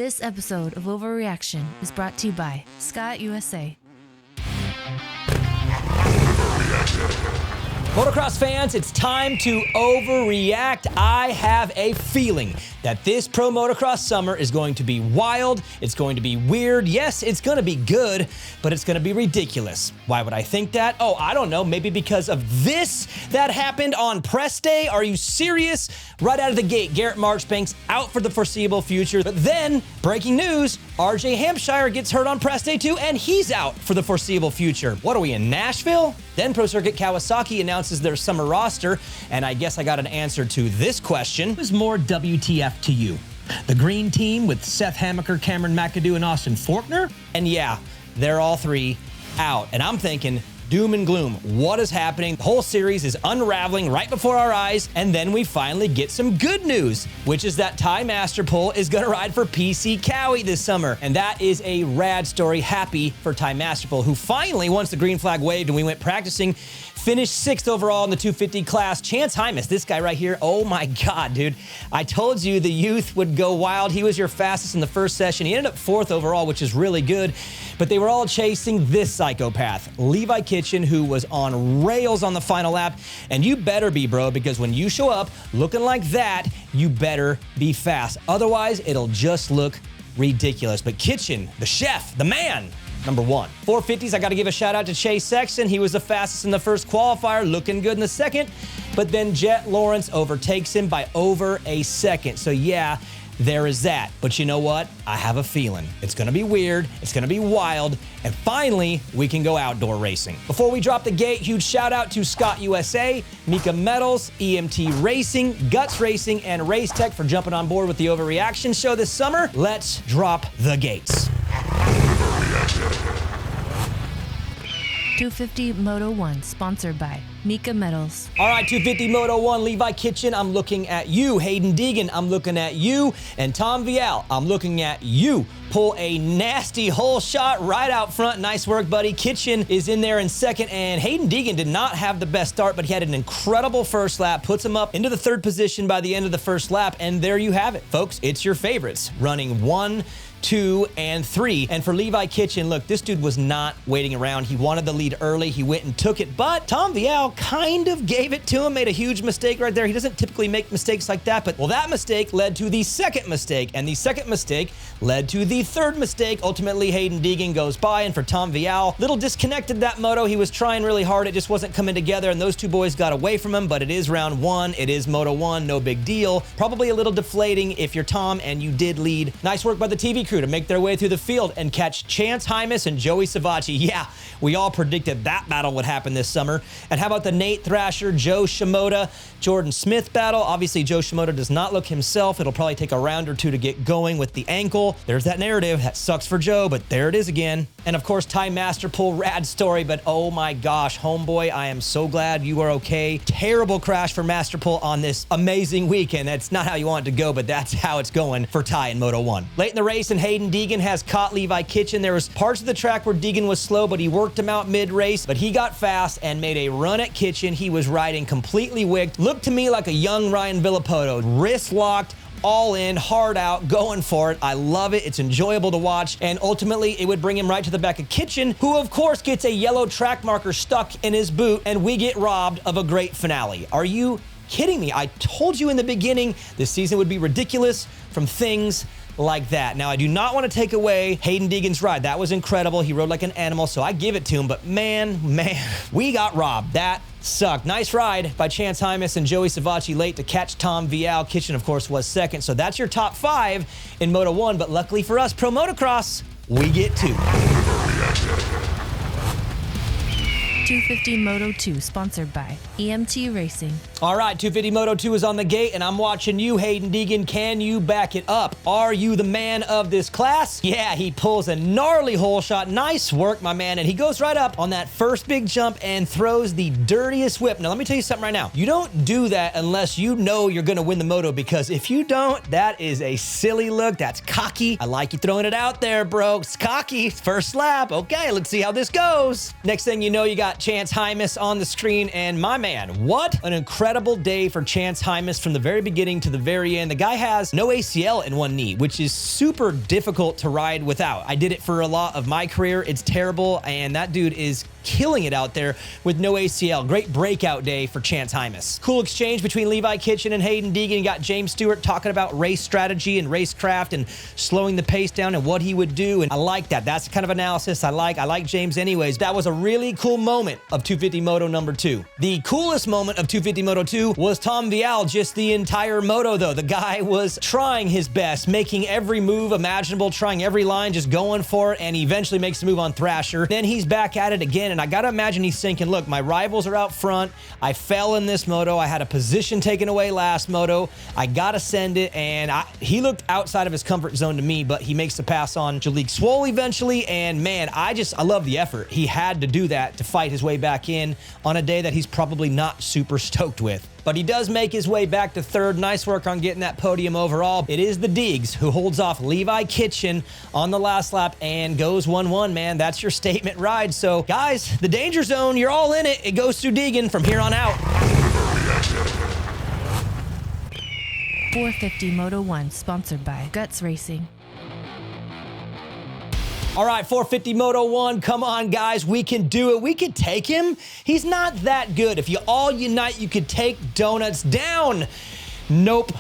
This episode of Overreaction is brought to you by Scott USA. Motocross fans, it's time to overreact. I have a feeling that this pro motocross summer is going to be wild. It's going to be weird. Yes, it's going to be good, but it's going to be ridiculous. Why would I think that? Oh, I don't know. Maybe because of this that happened on press day. Are you serious? Right out of the gate, Garrett Marchbank's out for the foreseeable future. But then, breaking news, RJ Hampshire gets hurt on press day too, and he's out for the foreseeable future. What are we, in Nashville? Then Pro Circuit Kawasaki announces their summer roster, and I guess I got an answer to this question. Who's more WTF to you? The green team with Seth Hammaker, Cameron McAdoo, and Austin Faulkner? And yeah, they're all three out. And I'm thinking, doom and gloom. What is happening? The whole series is unraveling right before our eyes, and then we finally get some good news, which is that Ty Masterpool is going to ride for PC Cowie this summer, and that is a rad story. Happy for Ty Masterpool, who finally, once the green flag waved and we went practicing, finished 6th overall in the 250 class. Chance Hymas, this guy right here, oh my God, dude. I told you the youth would go wild. He was your fastest in the first session. He ended up 4th overall, which is really good, but they were all chasing this psychopath, Levi Kitchen, who was on rails on the final lap. And you better be, bro, because when you show up looking like that, you better be fast. Otherwise, it'll just look ridiculous. But Kitchen, the chef, the man, number one. 450s, I got to give a shout out to Chase Sexton. He was the fastest in the first qualifier, looking good in the second. But then Jett Lawrence overtakes him by over a second. So yeah, there is that. But you know what? I have a feeling it's going to be weird. It's going to be wild. And finally, we can go outdoor racing. Before we drop the gate, huge shout out to Scott USA, Mika Metals, EMT Racing, Guts Racing, and Race Tech for jumping on board with the Overreaction show this summer. Let's drop the gates. 250 Moto 1, sponsored by Mika Metals. All right, 250 Moto 1, Levi Kitchen, I'm looking at you. Hayden Deegan, I'm looking at you. And Tom Vialle, I'm looking at you. Pull a nasty hole shot right out front. Nice work, buddy. Kitchen is in there in second, and Hayden Deegan did not have the best start, but he had an incredible first lap, puts him up into the 3rd position by the end of the first lap, and there you have it, folks. It's your favorites, running 1, 2, and 3. And for Levi Kitchen, look, this dude was not waiting around. He wanted the lead early. He went and took it, but Tom Vialle kind of gave it to him, made a huge mistake right there. He doesn't typically make mistakes like that, but well, that mistake led to the second mistake, and the second mistake led to the third mistake. Ultimately, Hayden Deegan goes by, and for Tom Vialle, little disconnected that moto. He was trying really hard. It just wasn't coming together, and those two boys got away from him, but it is round 1. It is Moto 1, no big deal. Probably a little deflating if you're Tom and you did lead. Nice work by the TV crew to make their way through the field and catch Chance Hymas and Joey Savacci. Yeah, we all predicted that battle would happen this summer. And how about the Nate Thrasher, Joe Shimoda, Jordan Smith battle? Obviously, Joe Shimoda does not look himself. It'll probably take a round or two to get going with the ankle. There's that narrative. That sucks for Joe, but there it is again. And of course, Ty Masterpool, rad story, but oh my gosh, homeboy, I am so glad you are okay. Terrible crash for Masterpool on this amazing weekend. That's not how you want it to go, but that's how it's going for Ty in Moto 1. Late in the race, and Hayden Deegan has caught Levi Kitchen. There was parts of the track where Deegan was slow, but he worked him out mid-race, but he got fast and made a run at Kitchen. He was riding completely wicked. Looked to me like a young Ryan Villapoto. Wrist locked, all in, hard out, going for it. I love it. It's enjoyable to watch. And ultimately, it would bring him right to the back of Kitchen, who of course gets a yellow track marker stuck in his boot, and we get robbed of a great finale. Are you kidding me? I told you in the beginning this season would be ridiculous from things like that. Now, I do not want to take away Hayden Deegan's ride. That was incredible. He rode like an animal, so I give it to him. But man, we got robbed. That sucked. Nice ride by Chance Hymas and Joey Savacci late to catch Tom Vialle. Kitchen, of course, was second. So that's your top 5 in Moto 1. But luckily for us, Pro Motocross, we get 2. 250 Moto 2, sponsored by EMT Racing. All right, 250 Moto 2 is on the gate, and I'm watching you, Hayden Deegan. Can you back it up? Are you the man of this class? Yeah, he pulls a gnarly hole shot. Nice work, my man. And he goes right up on that first big jump and throws the dirtiest whip. Now, let me tell you something right now. You don't do that unless you know you're going to win the moto, because if you don't, that is a silly look. That's cocky. I like you throwing it out there, bro. It's cocky. First lap. Okay, let's see how this goes. Next thing you know, you got Chance Hymas on the screen, and my man, what an incredible day for Chance Hymas from the very beginning to the very end. The guy has no ACL in one knee, which is super difficult to ride without. I did it for a lot of my career. It's terrible, and that dude is killing it out there with no ACL. Great breakout day for Chance Hymas. Cool exchange between Levi Kitchen and Hayden Deegan. You got James Stewart talking about race strategy and racecraft and slowing the pace down and what he would do, and I like that. That's the kind of analysis I like. I like James anyways. That was a really cool moment of 250 Moto number 2. The coolest moment of 250 Moto 2 was Tom Vialle just the entire moto, though. The guy was trying his best, making every move imaginable, trying every line, just going for it, and he eventually makes the move on Thrasher. Then he's back at it again, and I gotta imagine he's thinking, look, my rivals are out front. I fell in this moto. I had a position taken away last moto. I gotta send it, and he looked outside of his comfort zone to me, but he makes the pass on Jalek Swoll eventually, and man, I love the effort. He had to do that to fight his way back in on a day that he's probably not super stoked with. But he does make his way back to third. Nice work on getting that podium overall. It is the Deegs who holds off Levi Kitchen on the last lap and goes 1-1, man. That's your statement ride. So, guys, the danger zone, you're all in it. It goes through Deegan from here on out. 450 Moto 1, sponsored by Guts Racing. All right, 450 Moto 1, come on, guys. We can do it. We could take him. He's not that good. If you all unite, you could take Donuts down. Nope.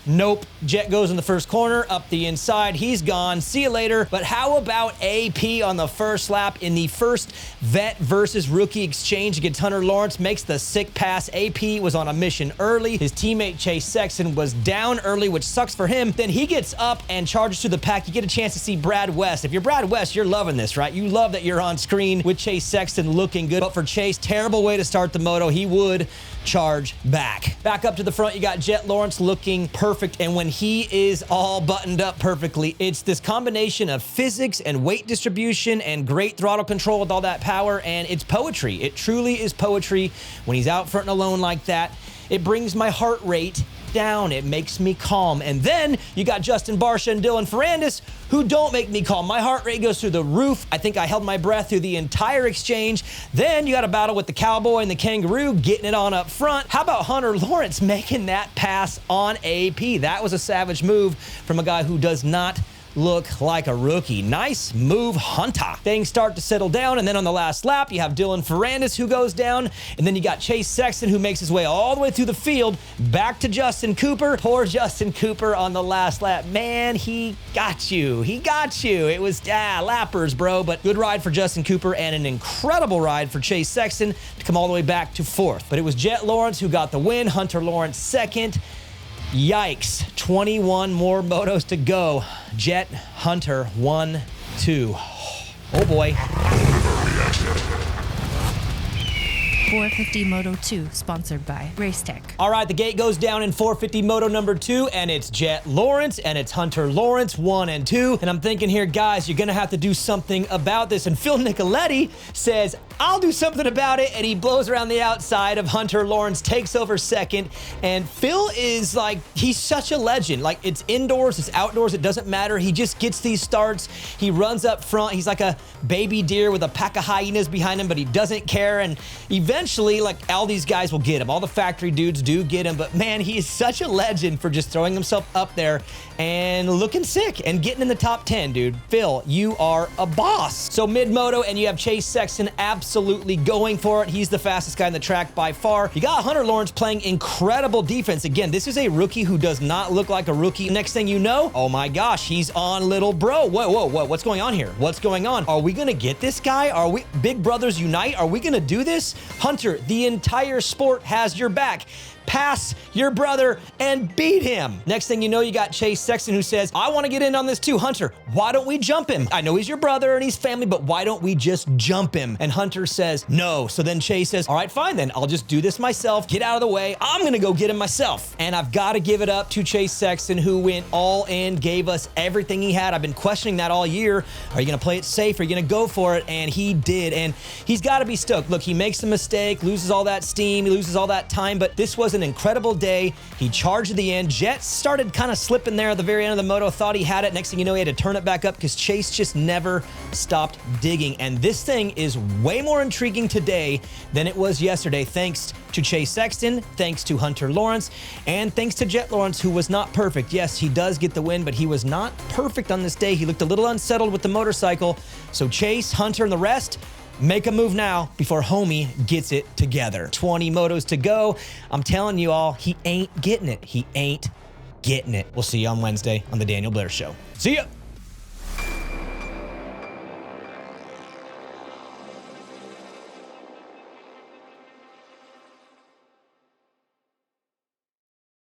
Nope. Jett goes in the first corner, up the inside. He's gone. See you later. But how about AP on the first lap in the first vet versus rookie exchange against Hunter Lawrence? Makes the sick pass. AP was on a mission early. His teammate Chase Sexton was down early, which sucks for him. Then he gets up and charges to the pack. You get a chance to see Brad West. If you're Brad West, you're loving this, right? You love that you're on screen with Chase Sexton looking good. But for Chase, terrible way to start the moto. He would charge back. Back up to the front, you got Jett Lawrence looking perfect, and when he is all buttoned up perfectly, it's this combination of physics and weight distribution and great throttle control with all that power, and it's poetry. It truly is poetry when he's out front and alone like that. It brings my heart rate down. It makes me calm. And then you got Justin Barcia and Dylan Ferrandis, who don't make me calm. My heart rate goes through the roof. I think I held my breath through the entire exchange. Then you got a battle with the Cowboy and the Kangaroo getting it on up front. How about Hunter Lawrence making that pass on AP? That was a savage move from a guy who does not look like a rookie. Nice move, Hunter. Things start to settle down, and then on the last lap, you have Dylan Ferrandis who goes down, and then you got Chase Sexton who makes his way all the way through the field, back to Justin Cooper. Poor Justin Cooper on the last lap. Man, he got you. He got you. It was, lappers, bro, but good ride for Justin Cooper and an incredible ride for Chase Sexton to come all the way back to fourth. But it was Jett Lawrence who got the win, Hunter Lawrence second. Yikes, 21 more motos to go. Jett, Hunter, 1, 2. Oh boy. 450 Moto 2, sponsored by Racetech. All right, the gate goes down in 450 Moto number 2, and it's Jett Lawrence, and it's Hunter Lawrence, 1 and 2. And I'm thinking here, guys, you're gonna have to do something about this. And Phil Nicoletti says, I'll do something about it, and he blows around the outside of Hunter Lawrence, takes over second, and Phil is like, he's such a legend. Like, it's indoors, it's outdoors, it doesn't matter. He just gets these starts. He runs up front. He's like a baby deer with a pack of hyenas behind him, but he doesn't care, and eventually, like, all these guys will get him. All the factory dudes do get him, but man, he is such a legend for just throwing himself up there and looking sick and getting in the top 10, dude. Phil, you are a boss. So mid-moto, and you have Chase Sexton absolutely going for it. He's the fastest guy in the track by far. You got Hunter Lawrence playing incredible defense. Again, this is a rookie who does not look like a rookie. Next thing you know, oh my gosh, he's on little bro. Whoa, what's going on here? What's going on? Are we gonna get this guy? Are we, big brothers unite? Are we gonna do this? Hunter, the entire sport has your back. Pass your brother and beat him. Next thing you know, you got Chase Sexton who says, I want to get in on this too. Hunter, why don't we jump him? I know he's your brother and he's family, but why don't we just jump him? And Hunter says, no. So then Chase says, all right, fine then. I'll just do this myself. Get out of the way. I'm going to go get him myself. And I've got to give it up to Chase Sexton, who went all in, gave us everything he had. I've been questioning that all year. Are you going to play it safe? Are you going to go for it? And he did. And he's got to be stoked. Look, he makes a mistake, loses all that steam, he loses all that time, but this was was an incredible day. He charged at the end. Jett started kind of slipping there at the very end of the moto, thought he had it. Next thing you know, he had to turn it back up because Chase just never stopped digging. And this thing is way more intriguing today than it was yesterday, thanks to Chase Sexton, thanks to Hunter Lawrence, and thanks to Jett Lawrence, who was not perfect. Yes, he does get the win, but he was not perfect on this day. He looked a little unsettled with the motorcycle. So Chase, Hunter, and the rest, make a move now before homie gets it together. 20 motos to go. I'm telling you all, he ain't getting it. He ain't getting it. We'll see you on Wednesday on the Daniel Blair Show. See ya.